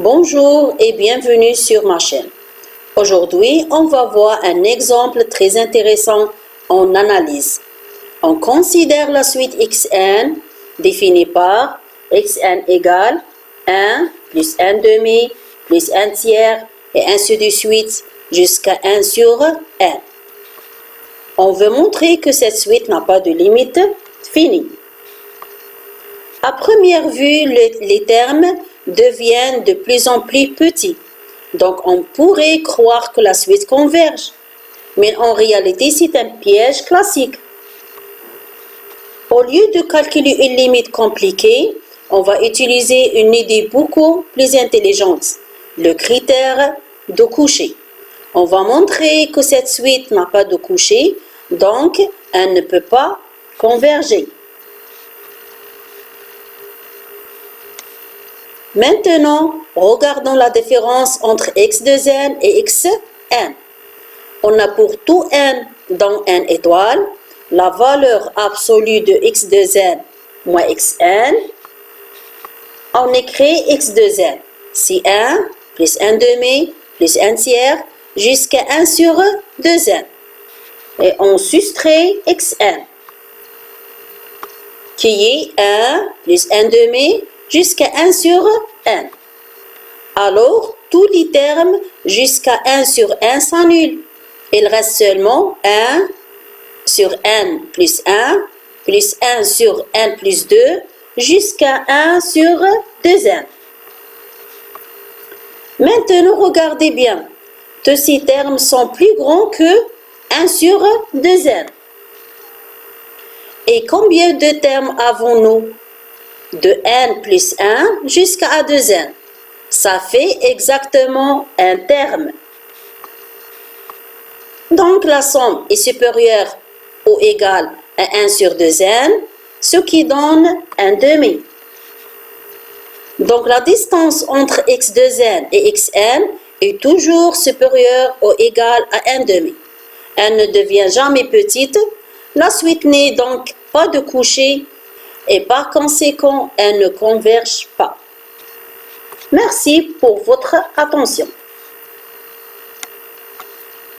Bonjour et bienvenue sur ma chaîne. Aujourd'hui, on va voir un exemple très intéressant en analyse. On considère la suite xn définie par xn égale 1 plus 1 demi plus 1 tiers et ainsi de suite jusqu'à 1 sur n. On veut montrer que cette suite n'a pas de limite finie. À première vue, les termes deviennent de plus en plus petits. Donc, on pourrait croire que la suite converge. Mais en réalité, c'est un piège classique. Au lieu de calculer une limite compliquée, on va utiliser une idée beaucoup plus intelligente, le critère de coucher. On va montrer que cette suite n'a pas de coucher, donc elle ne peut pas converger. Maintenant, regardons la différence entre x de n et xn. On a pour tout n dans n étoile la valeur absolue de x de n moins xn. On écrit x de n, c'est 1 plus 1 demi plus 1 tiers jusqu'à 1 sur 2n. Et on soustrait xn, qui est 1 plus 1 demi jusqu'à 1 sur n. Alors, tous les termes jusqu'à 1 sur n s'annulent. Il reste seulement 1 sur n plus 1 sur n plus 2 jusqu'à 1 sur 2n. Maintenant, regardez bien. Tous ces termes sont plus grands que 1 sur 2n. Et combien de termes avons-nous? De n plus 1 jusqu'à 2n. Ça fait exactement un terme. Donc la somme est supérieure ou égale à 1 sur 2n, ce qui donne un demi. Donc la distance entre x de n et xn est toujours supérieure ou égale à 1 demi. Elle ne devient jamais petite. La suite n'est donc pas de coucher et par conséquent, elle ne converge pas. Merci pour votre attention.